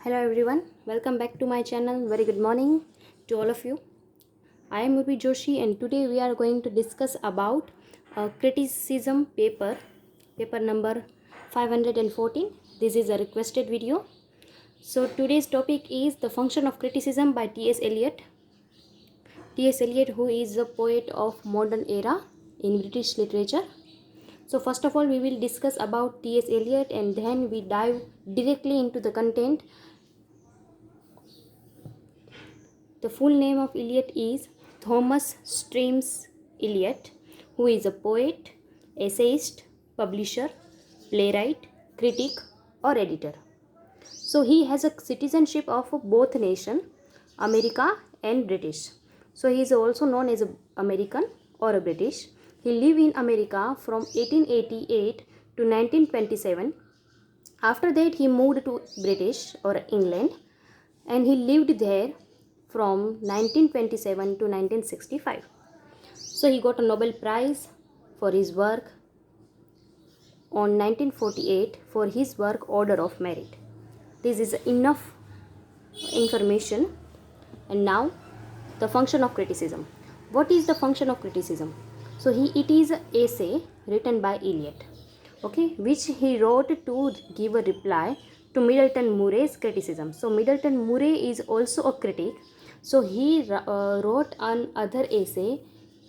Hello everyone, welcome back to my channel. Very good morning to all of you. I am Urvi Joshi and today we are going to discuss about criticism paper number 514. This is a requested video. So today's topic is the function of criticism by T.S. Eliot. T.S. Eliot, who is a poet of modern era in British literature. So first of all, we will discuss about T.S. Eliot and then we dive directly into the content. The full name of Eliot is Thomas Streams Eliot, who is a poet, essayist, publisher, playwright, critic, or editor. So he has a citizenship of both nation, America and British. So he is also known as an American or a British. He lived in America from 1888 to 1927. After that, he moved to British or England, and he lived there from 1927 to 1965. So he got a Nobel Prize for his work on 1948 for his work Order of Merit. This is enough information. And now the function of criticism. What is the function of criticism? So it is an essay written by Eliot, which he wrote to give a reply to Middleton Murray's criticism. So Middleton Murray is also a critic. So he wrote another essay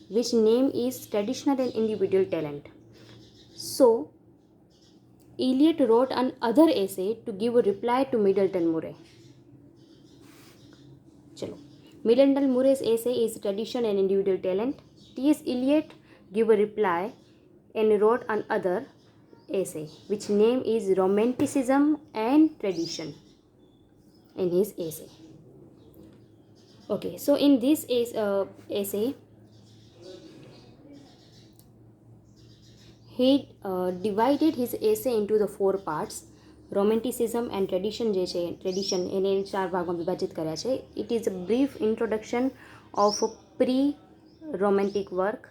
which name is Traditional and Individual Talent. So Eliot wrote another essay to give a reply to Middleton Murray. Chalo. Middleton Murray's essay is Tradition and Individual Talent. T.S. Eliot gave a reply and wrote another essay which name is Romanticism and Tradition in his essay. Okay, so in this essay he divided his essay into the four parts. Romanticism and Tradition જે છે tradition એને ચાર ભાગમાં વિભાજિત કર્યા છે. It is a brief introduction of pre-work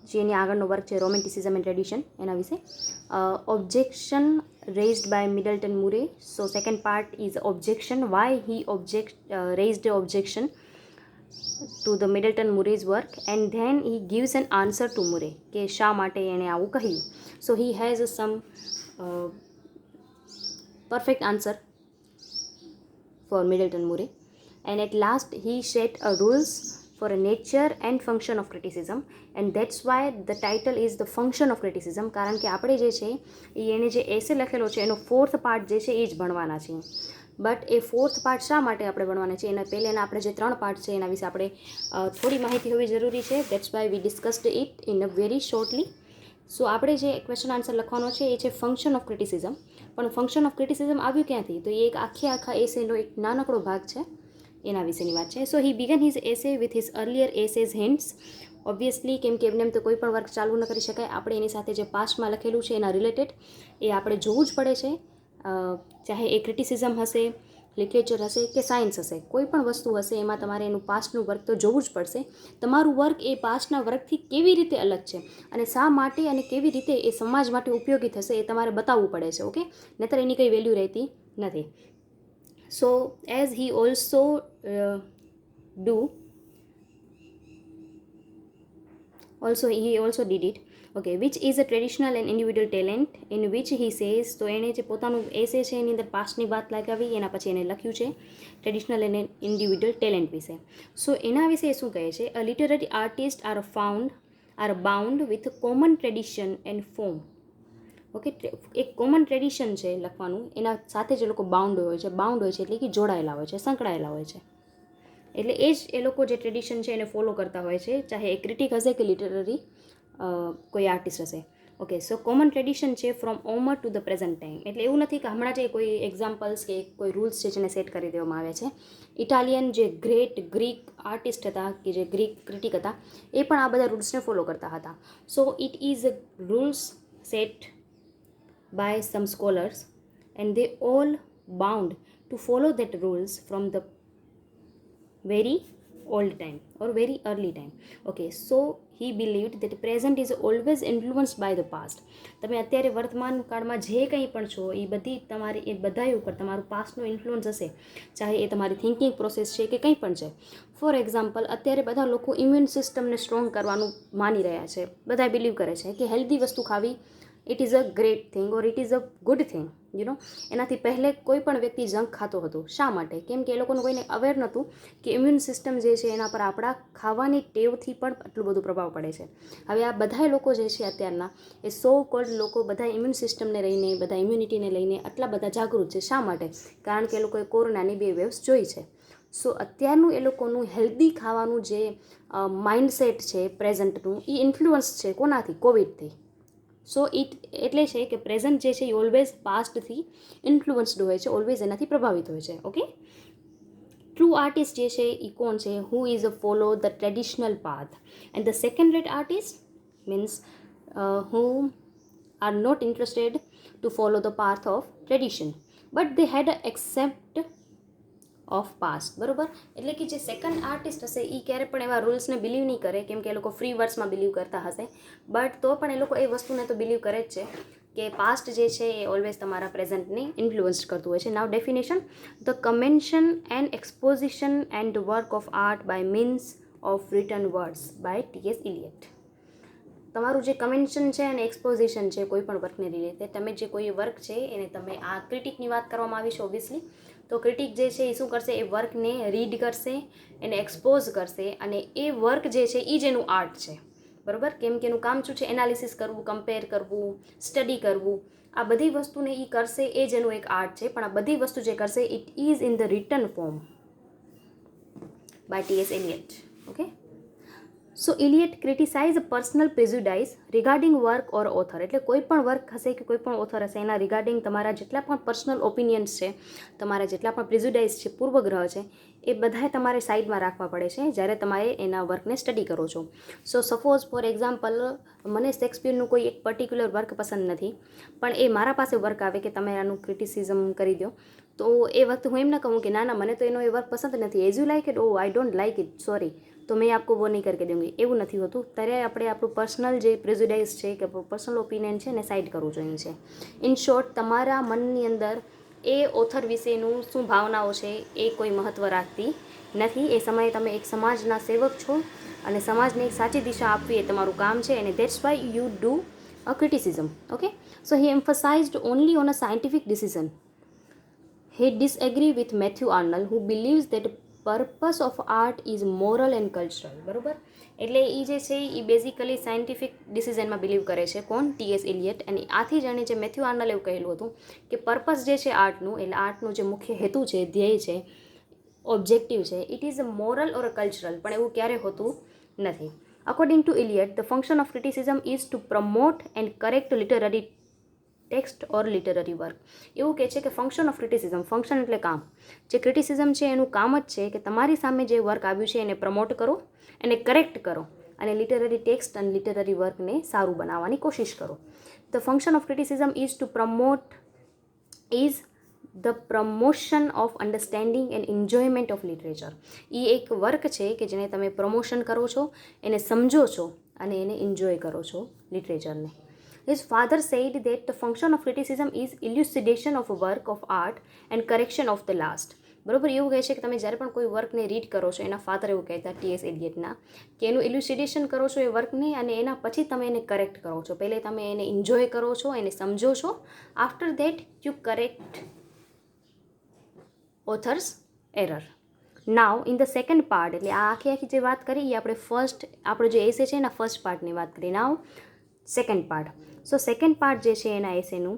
જે એની આગળનો વર્ક છે રોમેન્ટિસિઝમ એન્ડ ટ્રેડિશન એના વિશે. Objection raised by Middleton Murray. So second part is objection, why he raised the objection to the Middleton Murray's work, and then he gives an answer to Murray કે શા માટે એણે આવું કહ્યું. So he has some perfect answer for Middleton Murray, and at last he set a rules for a nature and function of criticism, and that's why the title is the function of criticism. કારણ કે આપણે જે છે એને જે એસે લખેલો છે એનો ફોર્થ પાર્ટ જે છે એ જ ભણવાના છીએ. બટ એ ફોર્થ પાર્ટ શા માટે આપણે ભણવાના છે એના પહેલાંના આપણે જે ત્રણ પાર્ટ છે એના વિશે આપણે થોડી માહિતી હોવી જરૂરી છે. That's why we discussed it in a very shortly. So આપણે જે ક્વેશ્ચન આન્સર લખવાનો છે એ છે ફંક્શન ઓફ ક્રિટિસિઝમ. પણ ફંક્શન ઓફ ક્રિટિસિઝમ આવ્યું ક્યાંથી? તો એ એક આખા એસેનો એક નાનકડો ભાગ છે, એના વિશેની વાત છે. So he began his essay with his earlier essays hints. Obviously કેમ કે એમને એમ તો કોઈ પણ વર્ક ચાલુ ન કરી શકાય. આપણે એની સાથે જે પાસ્ટમાં લખેલું છે એના રિલેટેડ એ આપણે જોવું જ પડે છે. ચાહે એ ક્રિટિસિઝમ હશે, લિટરેચર હશે કે સાયન્સ હશે, કોઈ પણ વસ્તુ હશે એમાં તમારે એનું પાસ્ટનું વર્ક તો જોવું જ પડશે. તમારું વર્ક એ પાસ્ટના વર્કથી કેવી રીતે અલગ છે અને શા માટે અને કેવી રીતે એ સમાજ માટે ઉપયોગી થશે એ તમારે બતાવવું પડે છે. ઓકે, નહીંતર એની કંઈ વેલ્યુ રહેતી નથી. સો as he also he also did it. Okay, which is a traditional and individual talent in which he says, તો એણે જે પોતાનું એસે છે એની અંદર પાસ્ટની વાત લગાવી, એના પછી એને લખ્યું છે ટ્રેડિશનલ એન્ડ ઇન્ડિવિડ્યુઅલ ટેલેન્ટ વિશે. સો એના વિશે શું કહે છે? A literary artist are bound with common tradition and form. Okay, એક કોમન ટ્રેડિશન છે લખવાનું, એના સાથે જે લોકો બાઉન્ડ હોય છે એટલે કે જોડાયેલા હોય છે, સંકળાયેલા હોય છે. એટલે એ જ એ લોકો જે ટ્રેડિશન છે એને ફોલો કરતા હોય છે, ચાહે એ ક્રિટિક હશે કે લિટરરી કોઈ આર્ટિસ્ટ હશે. ઓકે, સો કોમન ટ્રેડિશન છે from Omar to the present time. એટલે એવું નથી કે હમણાં જે કોઈ એક્ઝામ્પલ્સ કે કોઈ રૂલ્સ છે જેને સેટ કરી દેવામાં આવે છે. ઇટાલિયન જે ગ્રેટ ગ્રીક આર્ટિસ્ટ હતા કે જે ગ્રીક ક્રિટિક હતા એ પણ આ બધા રૂલ્સને ફોલો કરતા હતા. So it is rules set by some scholars and they all bound to follow that rules from the very old time or very early time. Okay, so he believed that present is always influenced by the past. તમે અત્યારે વર્તમાન કાળમાં જે કંઈ પણ છો એ બધી તમારી એ બધા ઉપર તમારું પાસ્ટનો ઇન્ફ્લુઅન્સ હશે, ચાહે એ તમારી થિંકિંગ પ્રોસેસ છે કે કંઈ પણ છે. ફોર એક્ઝામ્પલ, અત્યારે બધા લોકો ઇમ્યુન સિસ્ટમને સ્ટ્રોંગ કરવાનું માની રહ્યા છે, બધા બિલીવ કરે છે કે હેલ્ધી વસ્તુ ખાવી it is a great thing or it is a good thing. એનાથી પહેલે કોઈ પણ વ્યક્તિ જંક ખાતો હતો. શા માટે? કેમ કે એ લોકોનું કોઈને અવેર નહોતું કે ઇમ્યુન સિસ્ટમ જે છે એના પર આપણા ખાવાની ટેવથી પણ આટલું બધું પ્રભાવ પડે છે. હવે આ બધા લોકો જે છે અત્યારના એ સો કોલ્ડ લોકો બધા ઇમ્યુન સિસ્ટમને લઈને, બધા ઇમ્યુનિટીને લઈને આટલા બધા જાગૃત છે. શા માટે? કારણ કે એ લોકોએ કોરોનાની 2 વેવ્સ જોઈ છે. સો અત્યારનું એ લોકોનું હેલ્ધી ખાવાનું જે માઇન્ડસેટ છે પ્રેઝન્ટનું, એ ઇન્ફ્લુઅન્સ છે કોનાથી? કોવિડથી. સો એટલે છે કે પ્રેઝન્ટ જે છે એ ઓલવેઝ પાસ્ટથી ઇન્ફ્લુઅન્સડ હોય છે, ઓલવેઝ એનાથી પ્રભાવિત હોય છે. ઓકે, ટ્રુ આર્ટિસ્ટ જે છે એ કોણ છે? Who is a follow the traditional path, and the second rate artist means who are not interested to follow the path of tradition but they had accept of past. બરાબર? એટલે કે જે second artist હશે એ ક્યારે પણ એવા રૂલ્સને believe નહીં કરે, કેમ કે એ લોકો ફ્રી વર્ડ્સમાં બિલીવ કરતા હશે, બટ તો પણ એ લોકો એ વસ્તુને તો બિલીવ કરે જ છે કે પાસ્ટ જે છે એ ઓલવેઝ તમારા પ્રેઝન્ટને ઇન્ફ્લુઅન્સ કરતું હોય છે. Now definition: the commentation and exposition and work of art by means of written words by T S. Eliot. તમારું જે કમેન્શન છે અને એક્સપોઝિશન છે કોઈ પણ વર્કને રિલેટેડ, તમે જે કોઈ વર્ક છે એને તમે આ ક્રિટિકની વાત કરવામાં આવી છે ઓબ્વિયસલી, તો ક્રિટિક જે છે એ શું કરશે? એ વર્કને રીડ કરશે, એને એક્સપોઝ કરશે, અને એ વર્ક જે છે એ જ એનું આર્ટ છે. બરાબર? કેમ કે એનું કામ શું છે? એનાલિસિસ કરવું, કમ્પેર કરવું, સ્ટડી કરવું, આ બધી વસ્તુને એ કરશે, એ જ એનું એક આર્ટ છે. પણ આ બધી વસ્તુ જે કરશે it is in the written form by T S. Eliot. Okay, so Eliot criticize personal prejudices regarding work or author. એટલે કોઈ પણ વર્ક હશે કે કોઈ પણ ઓથર હશે એના રિગાર્ડિંગ તમારા જેટલા પણ પર્સનલ ઓપિનિયન્સ છે, તમારા જેટલા પણ પ્રેજ્યુડાઇઝ છે, પૂર્વગ્રહ છે, એ બધાએ તમારે સાઈડમાં રાખવા પડે છે જ્યારે તમારે એના વર્કને સ્ટડી કરો છો. સો સપોઝ ફોર એક્ઝામ્પલ, મને શેક્સપિયરનું કોઈ એક પર્ટિક્યુલર વર્ક પસંદ નથી, પણ એ મારા પાસે વર્ક આવે કે તમે આનું ક્રિટિસિઝમ કરી દો, તો એ વખતે હું એમ ન કહું કે ના મને તો એનો એ વર્ક પસંદ નથી, as you like it, oh I don't like it, sorry, તો મેં આપકો વો નહીં કરકે દઉંગી. એવું નથી હોતું. ત્યારે આપણે આપણું પર્સનલ જે પ્રેજ્યુડાઇઝ છે કે પર્સનલ ઓપિનિયન છે એને સાઇડ કરવું જોઈએ છે. ઇન શોર્ટ, તમારા મનની અંદર એ ઓથર વિશેનું શું ભાવનાઓ છે એ કોઈ મહત્ત્વ રાખતી નથી. એ સમયે તમે એક સમાજના સેવક છો અને સમાજને એક સાચી દિશા આપવી એ તમારું કામ છે, અને that's why you do a criticism. Okay, so he emphasized only on a scientific decision. He disagreed with Matthew Arnold, who believes that purpose of art is moral and cultural. બરાબર? એટલે એ જે છે એ બેઝિકલી સાયન્ટિફિક ડિસિઝનમાં બિલીવ કરે છે. કોણ? ટી.એસ. Eliot. અને આથી જ એને જે મેથ્યુ આર્નલ્ડ એવું કહેલું હતું કે પર્પસ જે છે આર્ટનું, એટલે આર્ટનું જે મુખ્ય હેતુ છે, ધ્યેય છે, ઓબ્જેક્ટિવ છે, it is a moral or a cultural. પણ એવું ક્યારે હોતું નથી. According to Elliott, the function of criticism is to promote and correct literary text or literary work. એવું કહે છે કે ફંક્શન ઓફ ક્રિટિસિઝમ, ફંક્શન એટલે કામ, જે ક્રિટિસિઝમ છે એનું કામ જ છે કે તમારી સામે જે વર્ક આવ્યું છે એને પ્રમોટ કરો, એને કરેક્ટ કરો, અને લિટરરી ટેક્સ્ટ અને લિટરરી વર્કને સારું બનાવવાની કોશિશ કરો. The function of criticism is to promote is the promotion of understanding and enjoyment of literature. એ એક વર્ક છે કે જેને તમે પ્રમોશન કરો છો, એને સમજો છો અને એને એન્જોય કરો છો લિટરેચરને. His father said that the function of criticism is elucidation of a work of art and correction of the last. બરાબર? એવું કહે છે કે તમે જ્યારે પણ કોઈ વર્કને રીડ કરો છો, એના ફાધર એવું કહેતા ટી.એસ. એલિયટના, કે એનું ઇલ્યુસિડેશન કરો છો એ વર્કને, અને એના પછી તમે એને કરેક્ટ કરો છો. પહેલે તમે એને એન્જોય કરો છો, એને સમજો છો, after that you correct authors error. Now in the second part, એટલે આ આખી જે વાત કરી એ આપણે ફર્સ્ટ, આપણો જે એસે છે એના ફર્સ્ટ પાર્ટની વાત કરી. Now second part. So second part જે છે એના એસેનું,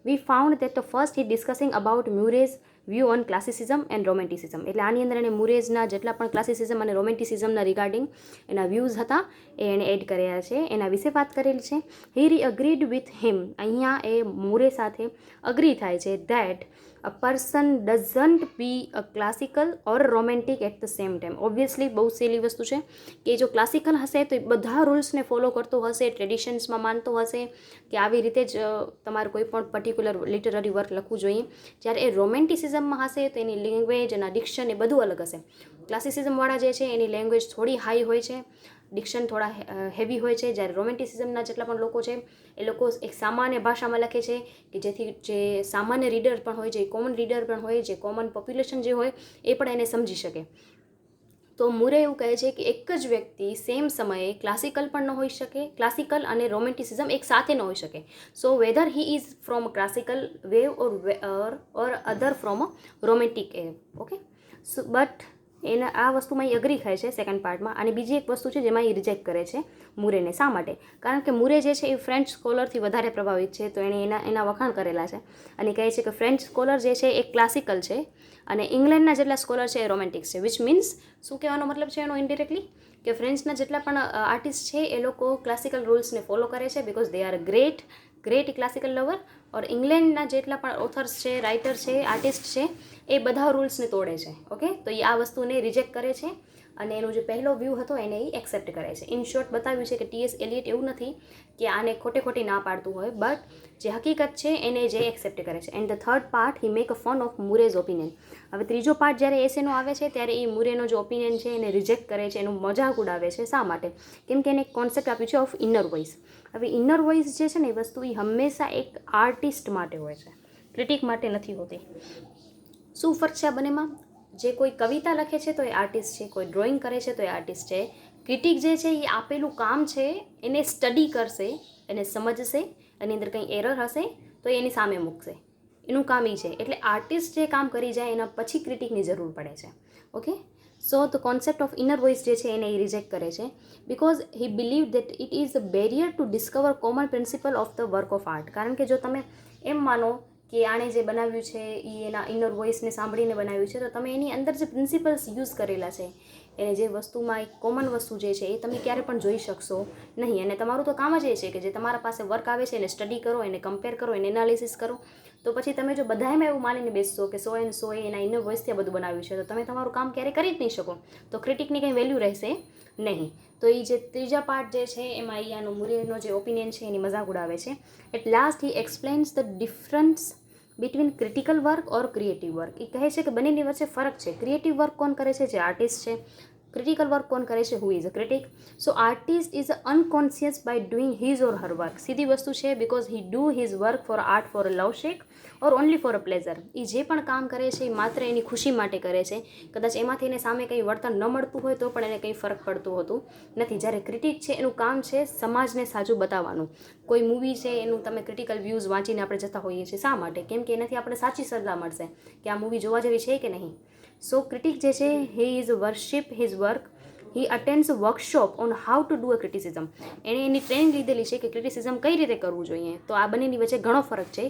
we found that the first he discussing about Murry's view on classicism and romanticism. એટલે આની અંદર એને મુરેઝના જેટલા પણ ક્લાસિસિઝમ અને રોમેન્ટિસિઝમના રિગાર્ડિંગ એના વ્યૂઝ હતા એ એને એડ કર્યા છે, એના વિશે વાત કરેલી છે. હી રી અગ્રીડ વિથ હિમ. અહીંયા એ મુરે સાથે અગ્રી થાય છે that a person doesn't be a classical or romantic at the same time. Obviously બહુ સહેલી વસ્તુ છે કે જો ક્લાસિકલ હશે તો એ બધા રૂલ્સને ફોલો કરતો હશે, ટ્રેડિશન્સમાં માનતો હશે કે આવી રીતે જ તમારે કોઈ પણ પર્ટિક્યુલર લિટરરી વર્ક લખવું જોઈએ. જ્યારે એ રોમેન્ટિસિઝમ ક્લાસિસિઝમમાં હશે તો એની લેંગ્વેજ, એના ડિક્શન એ બધું અલગ હશે. ક્લાસિસિઝમવાળા જે છે એની લેંગ્વેજ થોડી હાઈ હોય છે, ડિક્શન થોડા હેવી હોય છે. જ્યારે રોમેન્ટિસિઝમના જેટલા પણ લોકો છે એ લોકો એક સામાન્ય ભાષામાં લખે છે કે જેથી જે સામાન્ય રીડર પણ હોય, જે કોમન રીડર પણ હોય, જે કોમન પોપ્યુલેશન જે હોય એ પણ એને સમજી શકે. તો મુરે એવું કહે છે કે એક જ વ્યક્તિ સેમ સમયે ક્લાસિકલ પણ ન હોઈ શકે, ક્લાસિકલ અને રોમેન્ટિસિઝમ એક સાથે ન હોઈ શકે. So whether he is from classical wave or other from romantic wave. Okay, so but એના આ વસ્તુમાં એ અગ્રી થાય છે સેકન્ડ પાર્ટમાં. અને બીજી એક વસ્તુ છે જેમાં એ રિજેક્ટ કરે છે મુરેને. શા માટે? કારણ કે મુરે જે છે એ ફ્રેન્ચ સ્કોલરથી વધારે પ્રભાવિત છે, તો એણે એના વખાણ કરેલા છે અને કહે છે કે ફ્રેન્ચ સ્કોલર જે છે એ ક્લાસિકલ છે અને ઇંગ્લેન્ડના જેટલા સ્કોલર છે એ રોમેન્ટિક છે. વિચ મીન્સ શું કહેવાનો મતલબ છે એનો ઇન્ડિરેક્ટલી, કે ફ્રેન્ચના જેટલા પણ આર્ટિસ્ટ છે એ લોકો ક્લાસિકલ રૂલ્સને ફોલો કરે છે because they are great classical lover. Or ઇંગ્લેન્ડના જેટલા પણ ઓથર્સ છે, રાઇટર છે, આર્ટિસ્ટ છે એ બધા રૂલ્સને તોડે છે. ઓકે, તો એ આ વસ્તુને રિજેક્ટ કરે છે અને એનો જે પહેલો વ્યૂ હતો એને એ એક્સેપ્ટ કરે છે. ઇન શોર્ટ બતાવ્યું છે કે ટીએસ એલિયટ એવું નથી કે આને ખોટી ના પાડતું હોય, બટ જે હકીકત છે એને જે એક્સેપ્ટ કરે છે. And the third part he make a fun of Murry's opinion. હવે ત્રીજો પાર્ટ જ્યારે એસેનો આવે છે ત્યારે એ મુરેનો જે ઓપિનિયન છે એને રિજેક્ટ કરે છે, એનું મજાક ઉડાવે છે. શા માટે? કેમ કે એને એક કોન્સેપ્ટ આપ્યું છે ઓફ ઇનર વોઇસ. હવે ઇનર વોઇસ જે છે ને એ વસ્તુ એ હંમેશા એક આર્ટિસ્ટ માટે હોય છે, ક્રિટિક માટે નથી હોતી. શું ફરક છે આ બંનેમાં? જે કોઈ કવિતા લખે છે તો એ આર્ટિસ્ટ છે, કોઈ ડ્રોઈંગ કરે છે તો એ આર્ટિસ્ટ છે. ક્રિટિક જે છે એ આપેલું કામ છે એને સ્ટડી કરશે, એને સમજશે, એની અંદર કંઈ એરર હશે તો એની સામે મૂકશે, એનું કામ એ છે. એટલે આર્ટિસ્ટ જે કામ કરી જાય એના પછી ક્રિટિકની જરૂર પડે છે. Okay, so the concept of inner voice જે છે એને એ રિજેક્ટ કરે છે because he believe that it is a barrier to discover common principle of the work of art. કારણ કે જો તમે એમ માનો કે આણે જે બનાવ્યું છે એ એના ઇનર વોઇસને સાંભળીને બનાવ્યું છે, તો તમે એની અંદર જે પ્રિન્સિપલ્સ યુઝ કરેલા છે, એને જે વસ્તુમાં એક કોમન વસ્તુ જે છે એ તમે ક્યારે પણ જોઈ શકશો નહીં. અને તમારું તો કામ જ એ છે કે જે તમારા પાસે વર્ક આવે છે એને સ્ટડી કરો, એને કમ્પેર કરો, એને એનાલિસિસ કરો. તો પછી તમે જો બધામાં એવું માનીને બેસશો કે 100 એના ઇનર વોઇસથી આ બધું બનાવ્યું છે, તો તમે તમારું કામ ક્યારેય કરી જ નહીં શકો, તો ક્રિટિકની કંઈ વેલ્યુ રહેશે નહીં. તો એ જે ત્રીજા પાર્ટ જે છે એમાં અહીંયાનો મુરેનો જે ઓપિનિયન છે એની મજાક ઉડાવે છે. At last he explains the difference between critical work or creative work. એ કહે છે કે બંનેની વચ્ચે ફરક છે. ક્રિએટિવ વર્ક કોણ કરે છે? જે આર્ટિસ્ટ છે. ક્રિટિકલ વર્ક કોણ કરે છે? Who is a critic. So artist is unconscious by doing his or her work. સીધી વસ્તુ છે because he do his work for art for a love sake or only for a pleasure. એ જે પણ કામ કરે છે એ માત્ર એની ખુશી માટે કરે છે. કદાચ એમાંથી એને સામે કંઈ વળતર ન મળતું હોય તો પણ એને કંઈ ફરક પડતું હોતું નથી. જ્યારે ક્રિટિક છે એનું કામ છે સમાજને સાચું બતાવવાનું. કોઈ મૂવી છે એનું તમે ક્રિટિકલ વ્યૂઝ વાંચીને આપણે જતા હોઈએ છીએ. શા માટે? કેમ કે એનાથી આપણે સાચી સલાહ મળશે કે આ મૂવી જોવા જેવી છે કે નહીં. સો ક્રિટિક જે છે he is worship his work. He attends workshop on how to do a criticism. એણે એની ટ્રેનિંગ લીધેલી છે કે ક્રિટિસિઝમ કઈ રીતે કરવું જોઈએ. તો આ બંનેની વચ્ચે ઘણો ફરક છે,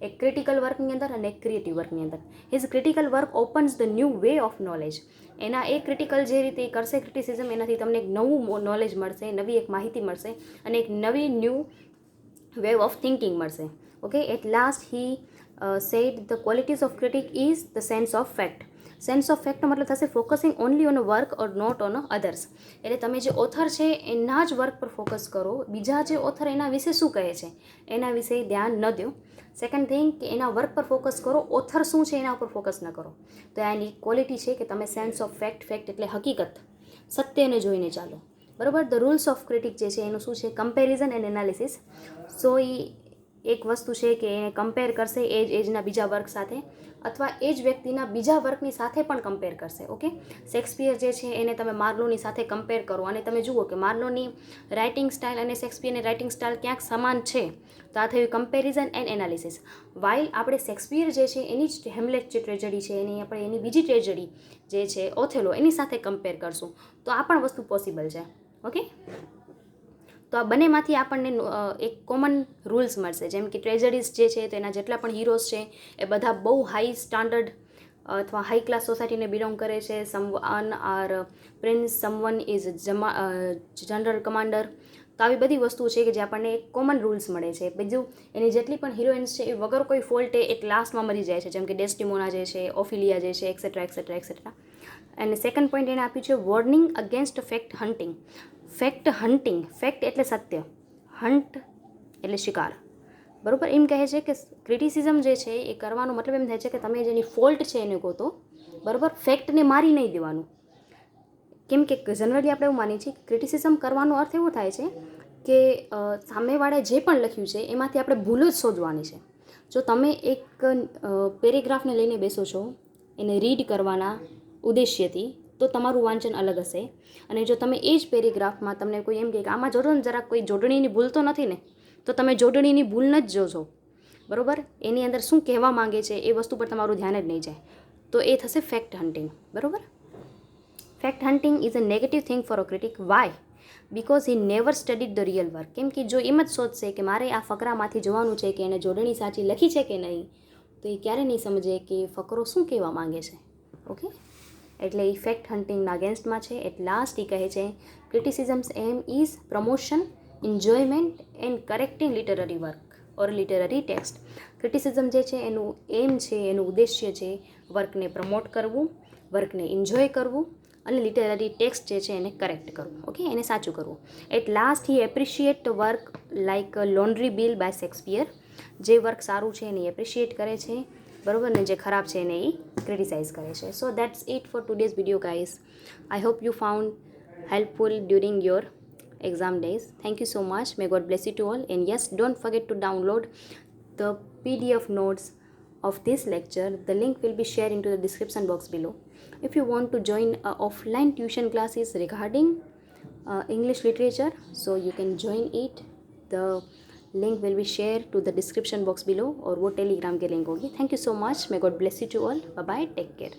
એક ક્રિટિકલ વર્કની અંદર અને એક ક્રિએટિવ વર્કની અંદર. His critical work opens the new way of knowledge. એના એ ક્રિટિકલ જે રીતે કરશે ક્રિટિસિઝમ, એનાથી તમને એક નવું નોલેજ મળશે, નવી એક માહિતી મળશે અને એક નવી ન્યૂ વે ઓફ થિંકિંગ મળશે. Okay, at last he said the qualities of critic is the sense of fact. Sense of ફેક્ટનો મતલબ થશે focusing only on a work or not on others. એટલે તમે જે ઓથર છે એના જ વર્ક પર ફોકસ કરો, બીજા જે ઓથર એના વિશે શું કહે છે એના વિશે ધ્યાન ન દો. સેકન્ડ થિંગ કે એના વર્ક પર ફોકસ કરો, ઓથર શું છે એના ઉપર ફોકસ ન કરો. તો આની ક્વોલિટી છે કે તમે સેન્સ ઓફ ફેક્ટ એટલે હકીકત, સત્યને જોઈને ચાલો. બરાબર. ધ રૂલ્સ ઓફ ક્રિટિક જે છે એનું શું છે? Comparison and analysis. સો એ એક વસ્તુ છે કે એને કમ્પેર કરશે એજના બીજા વર્ક સાથે, અથવા એ જ વ્યક્તિના બીજા વર્કની સાથે પણ કમ્પેર કરશે. ઓકે, શેક્સપિયર જે છે એને તમે માર્લોની સાથે કમ્પેર કરો અને તમે જુઓ કે માર્લોની રાઇટિંગ સ્ટાઇલ અને શેક્સપિયરની રાઇટિંગ સ્ટાઇલ ક્યાંક સમાન છે, તો આ થયું કમ્પેરિઝન એન્ડ એનાલિસિસ. વાઇલ આપણે શેક્સપિયર જે છે એની જ હેમલેટ જે ટ્રેજડી છે એની બીજી ટ્રેજડી જે છે ઓથેલો એની સાથે કમ્પેર કરશું તો આ પણ વસ્તુ પોસિબલ છે. ઓકે, તો આ બંનેમાંથી આપણને એક કોમન રૂલ્સ મળશે. જેમ કે ટ્રેજડીઝ જે છે તો એના જેટલા પણ હીરોઝ છે એ બધા બહુ હાઈ સ્ટાન્ડર્ડ અથવા હાઈ ક્લાસ સોસાયટીને બિલોંગ કરે છે. Someone are prince, someone is general commander. તો આવી બધી વસ્તુ છે કે જે આપણને એક કોમન રૂલ્સ મળે છે. બીજું એની જેટલી પણ હિરોઈન્સ છે એ વગર કોઈ ફોલ્ટે એક લાસ્ટમાં મરી જાય છે, જેમ કે ડેસ્ટિમોના જે છે, ઓફિલિયા જે છે, એક્સેટ્રા એક્સેટ્રા એક્સેટ્રા. અને સેકન્ડ પોઈન્ટ એને આપ્યું છે warning against fact hunting. Fact hunting, fact એટલે સત્ય, હન્ટ એટલે શિકાર. બરાબર. એમ કહે છે કે ક્રિટિસિઝમ જે છે એ કરવાનો મતલબ એમ થાય છે કે તમે જેની ફોલ્ટ છે એને ગોતો, બરાબર, ફેક્ટને મારી નહીં દેવાનું. કેમ કે જનરલી આપણે એવું માનીએ છીએ કે ક્રિટિસિઝમ કરવાનો અર્થ એવો થાય છે કે સામેવાળે જે પણ લખ્યું છે એમાંથી આપણે ભૂલો જ શોધવાની છે. જો તમે એક પેરેગ્રાફને લઈને બેસો છો એને રીડ કરવાના ઉદ્દેશ્યથી, તો તમારું વાંચન અલગ હશે. અને જો તમે એ જ પેરેગ્રાફમાં તમને કોઈ એમ કહે કે આમાં જોડો ને જરાક કોઈ જોડણીની ભૂલ તો નથી ને, તો તમે જોડણીની ભૂલ જ જોશો, બરાબર. એની અંદર શું કહેવા માંગે છે એ વસ્તુ પર તમારું ધ્યાન જ નહીં જાય. તો એ થશે ફેક્ટ હન્ટિંગ, બરાબર. Fact hunting is a negative thing for a critic. Why? Because he never studied the real work. કેમ કે જો એમ જ શોધશે કે મારે આ ફકરામાંથી જોવાનું છે કે એને જોડણી સાચી લખી છે કે નહીં, તો એ ક્યારે નહીં સમજે કે ફકરો શું કહેવા માંગે છે. ઓકે, એટલે એ ફેક્ટ હન્ટિંગના અગેન્સ્ટમાં છે. એટ લાસ્ટ એ કહે છે criticism's aim is promotion, enjoyment and correcting literary work or literary text. Criticism જે છે એનું એમ છે, એનું ઉદ્દેશ્ય છે વર્કને પ્રમોટ કરવું, વર્કને એન્જોય કરવું અને લિટરરી ટેક્સ્ટ જે છે એને કરેક્ટ કરવું. ઓકે, એને સાચું કરવું. At last he appreciate work like laundry bill by Shakespeare. જે વર્ક સારું છે એને એપ્રિશિએટ કરે છે, બરાબર, ને જે ખરાબ છે એને એ ક્રિટિસાઇઝ કરે છે. સો that's it four today's video guys. I hope you found helpful during your exam days. Thank you so much. May God bless you to all. And yes, don't forget to download the PDF notes of this lecture. The link will be shared into the description box below. If you want to join offline tuition classes regarding English literature, so you can join it. The link will be shared to the description box below, और वो Telegram की link होगी. Thank you so much. May God bless you to all. Bye bye. Take care.